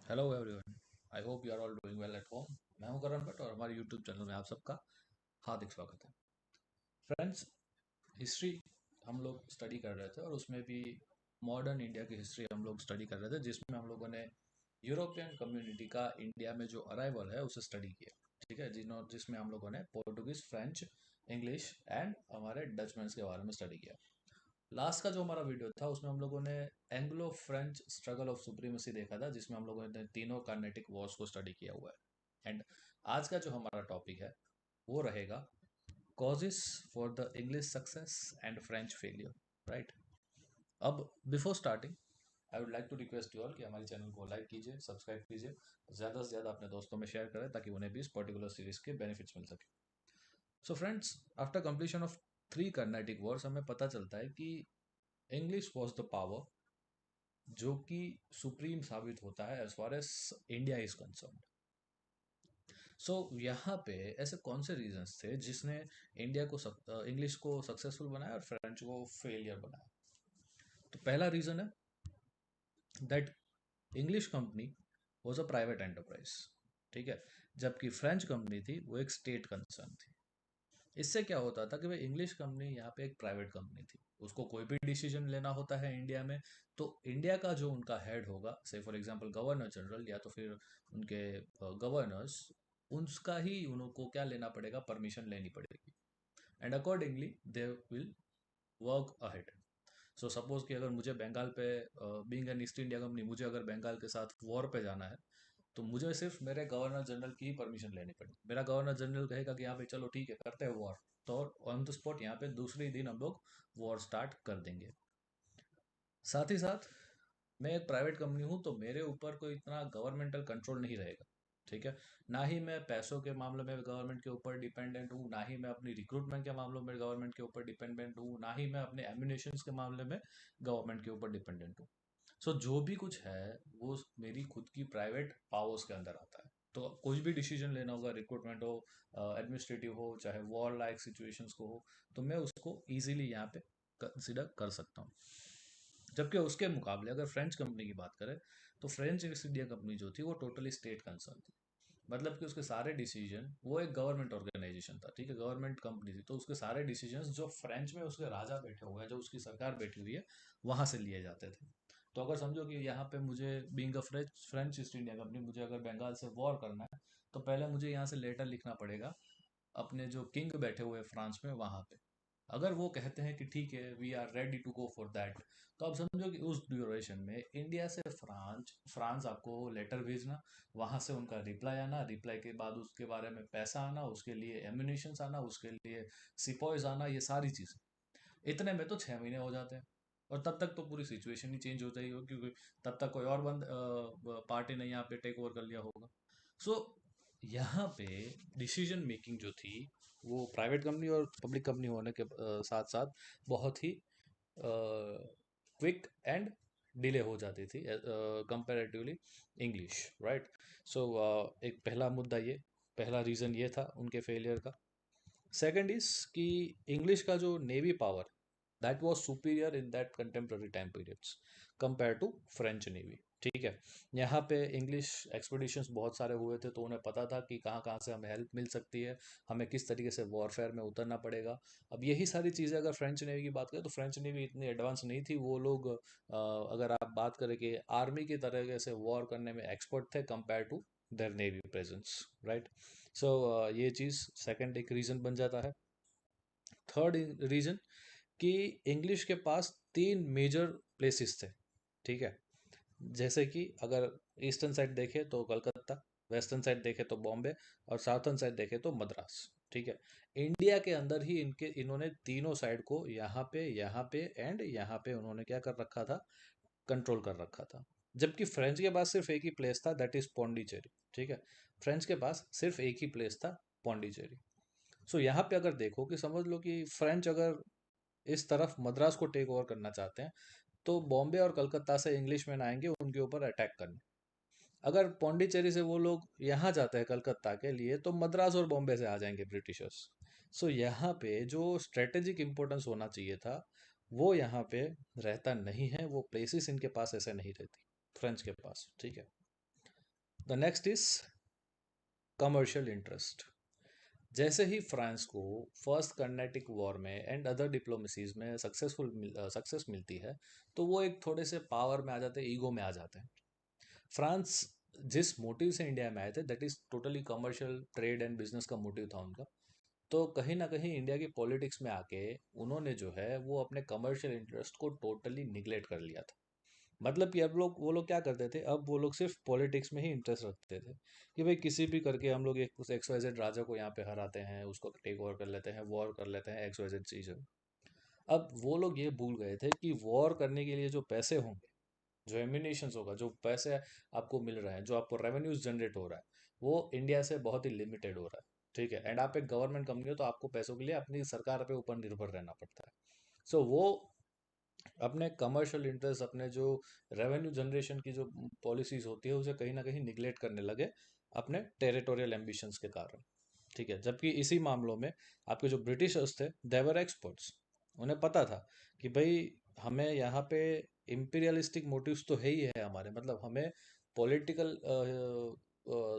Hello everyone. I hope you are all doing well at home. मैं हूं करण भट्ट और हमारे यूट्यूब चैनल में आप सबका हार्दिक स्वागत है। फ्रेंड्स, हिस्ट्री हम लोग स्टडी कर रहे थे और उसमें भी मॉडर्न इंडिया की हिस्ट्री हम लोग स्टडी कर रहे थे, जिसमें हम लोगों ने यूरोपियन कम्युनिटी का इंडिया में जो अराइवल है उसे स्टडी किया। ठीक है, जिसमें हम लोगों ने पोर्टुगीज, फ्रेंच, इंग्लिश एंड हमारे डचमैन्स के बारे में स्टडी किया। लास्ट का जो हमारा वीडियो था उसमें हम लोगों ने Anglo French struggle of supremacy देखा था, जिसमें हम लोगों ने तीनों कार्नेटिक वॉर्स को स्टडी किया हुआ है। एंड आज का जो हमारा टॉपिक है वो रहेगा causes for the English success and French failure. Right. अब before starting I would like to request you all कि हमारे चैनल को लाइक कीजिए, सब्सक्राइब कीजिए, ज़्यादा से ज़्यादा अपने दोस्तों में शेयर करें ताकि उन्हें भी इस पर्टिकुलर सीरीज के बेनिफिट्स मिल सके। So friends, after completion of 3 Carnatic Wars हमें पता चलता है कि इंग्लिश वॉज द पावर जो कि सुप्रीम साबित होता है as far as India is concern. So यहाँ पे ऐसे कौन से रीजंस थे जिसने इंडिया को इंग्लिश को सक्सेसफुल बनाया और फ्रेंच को फेलियर बनाया? तो पहला रीजन है that English company was a private enterprise. ठीक है, जबकि फ्रेंच कंपनी थी वो एक स्टेट कंसर्न थी। इससे क्या होता था कि भाई इंग्लिश कंपनी यहाँ पे एक प्राइवेट कंपनी थी, उसको कोई भी डिसीजन लेना होता है इंडिया में, तो इंडिया का जो उनका हेड होगा, से फॉर एग्जांपल गवर्नर जनरल या तो फिर उनके गवर्नर्स, उसका ही उनको क्या लेना पड़ेगा, परमिशन लेनी पड़ेगी। And accordingly they will work ahead. So suppose कि अगर मुझे बंगाल पे, being an east India company, मुझे अगर बंगाल के साथ वॉर पे जाना है तो मुझे सिर्फ मेरे गवर्नर जनरल की ही परमिशन लेनी पड़ेगी। मेरा गवर्नर जनरल कहेगा कि यहाँ पे चलो ठीक है करते हैं वॉर, तो ऑन द स्पॉट यहाँ पे दूसरे दिन हम लोग वॉर स्टार्ट कर देंगे। साथ ही साथ मैं एक प्राइवेट कंपनी हूँ तो मेरे ऊपर कोई इतना गवर्नमेंटल कंट्रोल नहीं रहेगा। ठीक है, ना ही मैं पैसों के मामले में गवर्नमेंट के ऊपर डिपेंडेंट हूँ, ना ही मैं अपनी रिक्रूटमेंट के मामलों में गवर्नमेंट के ऊपर डिपेंडेंट हूँ, ना ही मैं अपने एम्यूनेशंस के मामले में गवर्नमेंट के ऊपर डिपेंडेंट हूँ। सो जो भी कुछ है वो मेरी खुद की प्राइवेट पावर्स के अंदर आता है। तो कुछ भी डिसीजन लेना होगा, रिक्रूटमेंट हो, एडमिनिस्ट्रेटिव हो, चाहे वॉर लाइक सिचुएशंस को हो, तो मैं उसको इजीली यहाँ पे कंसिडर कर सकता हूँ। जबकि उसके मुकाबले अगर फ्रेंच कंपनी की बात करें तो फ्रेंच ईस्ट इंडिया कंपनी जो थी वो टोटली स्टेट कंसर्न थी। मतलब कि उसके सारे डिसीजन, वो एक गवर्नमेंट ऑर्गेनाइजेशन था, ठीक है, गवर्नमेंट कंपनी थी, तो उसके सारे डिसीजंस जो फ्रेंच में उसके राजा बैठे हुए हैं, जो उसकी सरकार बैठी हुई है, वहां से लिए जाते थे। तो अगर समझो कि यहाँ पे मुझे being a French French east India company, मुझे अगर बंगाल से वॉर करना है तो पहले मुझे यहाँ से लेटर लिखना पड़ेगा अपने जो किंग बैठे हुए हैं फ्रांस में वहां पे। अगर वो कहते हैं कि ठीक है we are ready to go for that, तो आप समझो कि उस ड्यूरेशन में इंडिया से फ्रांस फ्रांस आपको लेटर भेजना, वहां से उनका रिप्लाई आना, रिप्लाई के बाद उसके बारे में पैसा आना, उसके लिए एम्यूनिशंस आना, उसके लिए सिपॉइज आना, ये सारी चीजें इतने में तो 6 महीने हो जाते हैं। और तब तक तो पूरी सिचुएशन ही चेंज हो जाएगी क्योंकि तब तक कोई और बंद पार्टी ने यहाँ पे टेक ओवर कर लिया होगा। सो यहाँ पे डिसीजन मेकिंग जो थी वो प्राइवेट कंपनी और पब्लिक कंपनी होने के साथ साथ बहुत ही क्विक एंड डिले हो जाती थी कंपैरेटिवली इंग्लिश। राइट। सो एक पहला मुद्दा ये, पहला रीज़न ये था उनके फेलियर का। सेकंड इज कि इंग्लिश का जो navy power, that was superior in that contemporary time periods compare to French navy. ठीक है, यहाँ पे इंग्लिश एक्सपीडिशंस बहुत सारे हुए थे, तो उन्हें पता था कि कहाँ कहाँ से हमें हेल्प मिल सकती है, हमें किस तरीके से वॉरफेयर में उतरना पड़ेगा। अब यही सारी चीज़ें अगर फ्रेंच नेवी की बात करें तो फ्रेंच नेवी इतनी एडवांस नहीं थी। वो लोग अगर आप बात करें कि आर्मी की तरीके से वॉर करने में एक्सपर्ट थे compare to their navy presence. Right. So ये चीज़ सेकंड एक रीज़न बन जाता है। थर्ड रीज़न कि इंग्लिश के पास 3 मेजर प्लेसेस थे। ठीक है, जैसे कि अगर ईस्टर्न साइड देखे तो कलकत्ता, वेस्टर्न साइड देखे तो बॉम्बे, और साउथर्न साइड देखे तो मद्रास। ठीक है, इंडिया के अंदर ही इन्होंने तीनों साइड को यहाँ पे एंड यहाँ पे उन्होंने क्या कर रखा था, कंट्रोल कर रखा था। जबकि फ्रेंच के पास सिर्फ एक ही प्लेस था, दैट इज पौंडीचेरी। ठीक है, फ्रेंच के पास सिर्फ एक ही प्लेस था, पौंडीचेरी। सो यहाँ पे अगर देखो कि समझ लो कि फ्रेंच अगर इस तरफ मद्रास को टेक ओवर करना चाहते हैं तो बॉम्बे और कलकत्ता से इंग्लिशमैन आएंगे उनके ऊपर अटैक करने। अगर पौंडीचेरी से वो लोग यहाँ जाते हैं कलकत्ता के लिए तो मद्रास और बॉम्बे से आ जाएंगे ब्रिटिशर्स। सो यहाँ पे जो स्ट्रेटेजिक इंपॉर्टेंस होना चाहिए था वो यहाँ पे रहता नहीं है, वो प्लेसेस इनके पास ऐसे नहीं रहती फ्रेंच के पास। ठीक है, the next is commercial interest. जैसे ही फ्रांस को फर्स्ट कर्नेटिक वॉर में एंड अदर डिप्लोमेसीज में सक्सेस मिलती है, तो वो एक थोड़े से पावर में आ जाते हैं, ईगो में आ जाते हैं। फ्रांस जिस मोटिव से इंडिया में आए थे, that is totally commercial trade and business का मोटिव था उनका। तो कहीं ना कहीं इंडिया की पॉलिटिक्स में आके उन्होंने जो है वो अपने कमर्शियल इंटरेस्ट को टोटली निगलेक्ट कर लिया था। मतलब कि अब लोग वो लोग क्या करते थे, अब वो लोग सिर्फ पॉलिटिक्स में ही इंटरेस्ट रखते थे कि भाई किसी भी करके हम लोग एक एक्स वाई जेड राजा को यहाँ पे हराते हैं, उसको टेक ओवर कर लेते हैं, वॉर कर लेते हैं, एक्स वाई जेड चीज़। अब वो लोग ये भूल गए थे कि वॉर करने के लिए जो पैसे होंगे, जो एम्यूनेशंस होगा, जो पैसे आपको मिल रहे हैं, जो आपको रेवेन्यूज जनरेट हो रहा है, वो इंडिया से बहुत ही लिमिटेड हो रहा है। ठीक है, एंड आप एक गवर्नमेंट कंपनी हो तो आपको पैसों के लिए अपनी सरकार पे ऊपर निर्भर रहना पड़ता है। सो वो अपने कमर्शियल इंटरेस्ट, अपने जो रेवेन्यू जनरेशन की जो पॉलिसीज होती है, उसे कहीं ना कहीं निगलेक्ट करने लगे अपने टेरिटोरियल एम्बिशंस के कारण। ठीक है, जबकि इसी मामलों में आपके जो ब्रिटिशर्स थे, देवर एक्सपर्ट्स। उन्हें पता था कि भाई हमें यहाँ पे इम्पीरियलिस्टिक मोटिव्स तो है ही है हमारे, मतलब हमें पॉलिटिकल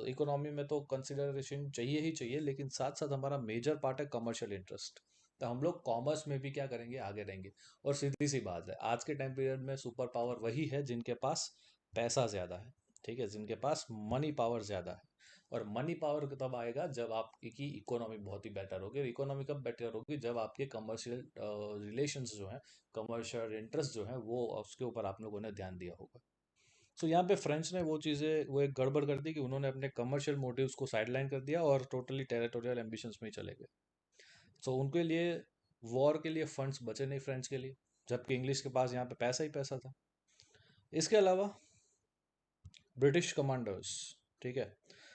इकोनॉमी में तो कंसिडरेशन चाहिए ही चाहिए, लेकिन साथ साथ हमारा मेजर पार्ट है कमर्शियल इंटरेस्ट। तो हम लोग कॉमर्स में भी क्या करेंगे, आगे रहेंगे। और सीधी सी बात है, आज के टाइम पीरियड में सुपर पावर वही है जिनके पास पैसा ज़्यादा है। ठीक है, जिनके पास मनी पावर ज़्यादा है। और मनी पावर तब आएगा जब आपकी इकोनॉमी बहुत ही बेटर होगी। और इकोनॉमी कब बेटर होगी, जब आपके कमर्शियल रिलेशंस जो हैं, कमर्शियल इंटरेस्ट जो है, वो उसके ऊपर आप लोगों ने ध्यान दिया होगा। सो यहाँ पे फ्रेंच ने वो चीज़ें वो एक गड़बड़ कर दी कि उन्होंने अपने कमर्शियल मोटिव्स को साइडलाइन कर दिया और टोटली टेरिटोरियल एम्बिशंस में ही चले गए। सो उनके लिए वॉर के लिए फंड्स बचे नहीं फ्रेंच के लिए, जबकि इंग्लिश के पास यहाँ पे पैसा ही पैसा था। इसके अलावा ब्रिटिश कमांडर्स, ठीक है,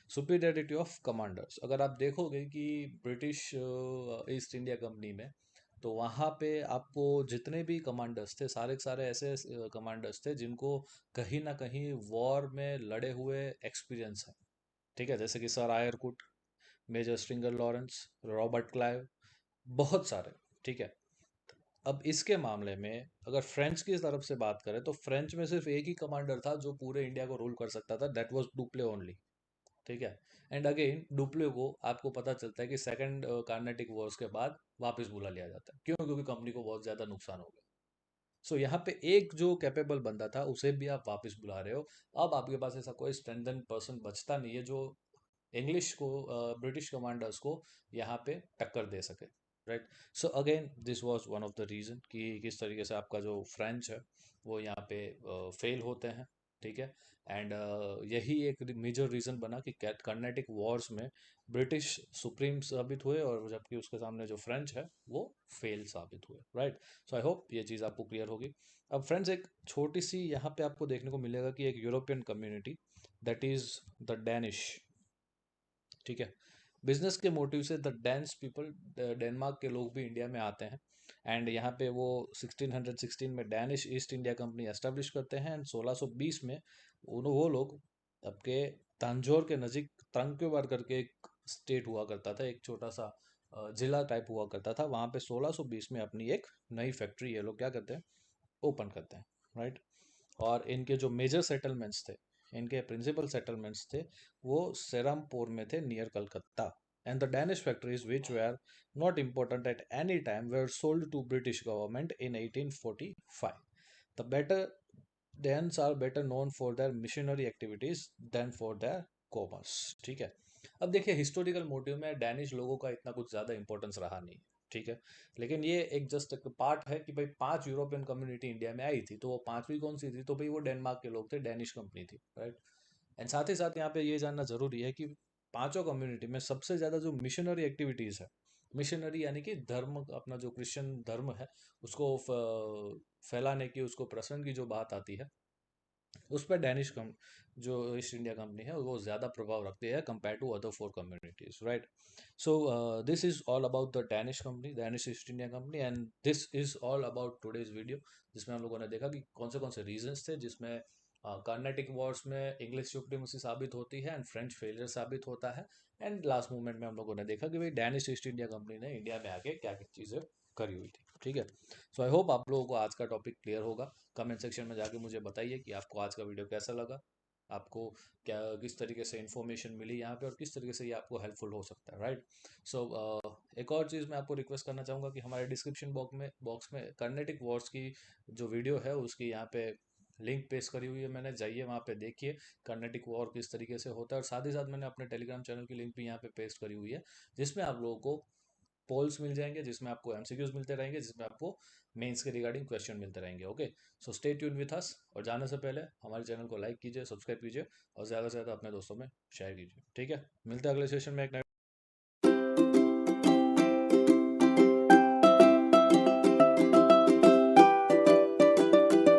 सुपीरियरिटी ऑफ कमांडर्स। अगर आप देखोगे कि ब्रिटिश ईस्ट इंडिया कंपनी में, तो वहाँ पे आपको जितने भी कमांडर्स थे, सारे के सारे ऐसे कमांडर्स थे जिनको कहीं ना कहीं वॉर में लड़े हुए एक्सपीरियंस है। ठीक है, जैसे कि sir Eyre Coote, major Stringer Lawrence, Robert Clive, बहुत सारे। ठीक है, अब इसके मामले में अगर फ्रेंच की तरफ से बात करें, तो फ्रेंच में सिर्फ एक ही कमांडर था जो पूरे इंडिया को रूल कर सकता था, दैट वाज डुप्ले ओनली। ठीक है, एंड अगेन डुप्ले को आपको पता चलता है कि सेकंड कार्नेटिक वॉर्स के बाद वापस बुला लिया जाता है। क्यों? क्योंकि कंपनी को बहुत ज़्यादा नुकसान हो गया। सो यहाँ पे एक जो कैपेबल बंदा था उसे भी आप वापस बुला रहे हो। अब आपके पास ऐसा कोई स्ट्रेंथन पर्सन बचता नहीं है जो इंग्लिश को, ब्रिटिश कमांडर्स को यहाँ पे टक्कर दे सके। Right. So again this was one of the reason कि किस तरीके से आपका जो फ्रेंच है वो यहाँ पे फेल होते हैं। ठीक है, एंड यही एक मेजर रीज़न बना कि कर्नेटिक वॉर्स में ब्रिटिश सुप्रीम साबित हुए, और जबकि उसके सामने जो फ्रेंच है वो फेल साबित हुए। राइट। सो आई होप ये चीज़ आपको क्लियर होगी। अब फ्रेंड्स, एक छोटी सी यहाँ पे आपको देखने को मिलेगा कि एक European community, that is the Danish. ठीक है, बिजनेस के मोटिव से द डेंस पीपल, डेनमार्क के लोग भी इंडिया में आते हैं। एंड यहाँ पे वो 1616 में Danish East India company establish करते हैं, एंड 1620 में वो लोग आपके तंजौर के नज़ीक तंक्योबार करके एक स्टेट हुआ करता था, एक छोटा सा जिला टाइप हुआ करता था, वहाँ पे 1620 में अपनी एक नई फैक्ट्री ये लोग क्या करते हैं, ओपन करते हैं। राइट। और इनके जो मेजर सेटलमेंट्स थे, इनके प्रिंसिपल सेटलमेंट्स थे, वो सेरामपुर में थे, near Calcutta. And the Danish factories which were not important at any time were sold to British government in 1845. The better Danes are better known for their missionary activities than for their commerce. ठीक है, अब देखिए historical motive में Danish लोगों का इतना कुछ ज़्यादा इंपॉर्टेंस रहा नहीं। ठीक है, लेकिन ये एक जस्ट एक पार्ट है कि भाई 5 यूरोपियन कम्युनिटी इंडिया में आई थी, तो वो पांचवी कौन सी थी, तो भाई वो डेनमार्क के लोग थे, डैनिश कंपनी थी। राइट। एंड साथ ही साथ यहाँ पे ये जानना जरूरी है कि पांचों कम्युनिटी में सबसे ज़्यादा जो मिशनरी एक्टिविटीज़ है, मिशनरी यानी कि धर्म, अपना जो क्रिश्चियन धर्म है उसको फैलाने की, उसको प्रसंग की जो बात आती है, उस पर डैनिश कम जो ईस्ट इंडिया कंपनी है वो ज़्यादा प्रभाव रखती है compare to other 4 communities. Right. So this is all about the Danish company, Danish East India company, and this is all about today's video, जिसमें हम लोगों ने देखा कि कौन से रीजंस थे जिसमें कर्नाटिक वॉर्स में इंग्लिश सुप्रीमेसी साबित होती है एंड फ्रेंच फेलियर साबित होता है। एंड लास्ट मूवमेंट में हम लोगों ने देखा कि भाई डैनिश ईस्ट इंडिया कंपनी ने इंडिया में आके क्या क्या चीज़ें करी हुई थी। ठीक है, सो आई होप आप लोगों को आज का टॉपिक क्लियर होगा। कमेंट सेक्शन में जाके मुझे बताइए कि आपको आज का वीडियो कैसा लगा। आपको क्या किस तरीके से इन्फॉर्मेशन मिली यहाँ पे और किस तरीके से ये आपको हेल्पफुल हो सकता है, राइट। सो एक और चीज़ मैं आपको रिक्वेस्ट करना चाहूँगा कि हमारे डिस्क्रिप्शन बॉक्स में कर्नेटिक वॉर्स की जो वीडियो है उसकी यहाँ पे लिंक पेस्ट करी हुई है मैंने, जाइए वहाँ पे देखिए कर्नेटिक वॉर किस तरीके से होता है। और साथ ही साथ मैंने अपने टेलीग्राम चैनल की लिंक भी यहाँ पे पेस्ट करी हुई है, जिसमें आप लोगों को पोल्स मिल जाएंगे, जिसमें आपको एमसीक्यूज मिलते रहेंगे, जिसमें आपको मेंस के रिगार्डिंग क्वेश्चन मिलते रहेंगे। Okay, so stay tune with us, और जाने से पहले हमारे चैनल को लाइक कीजिए, सब्सक्राइब कीजिए और ज़्यादा से ज़्यादा अपने दोस्तों में शेयर कीजिए। ठीक है, मिलते हैं अगले सेशन में एक नए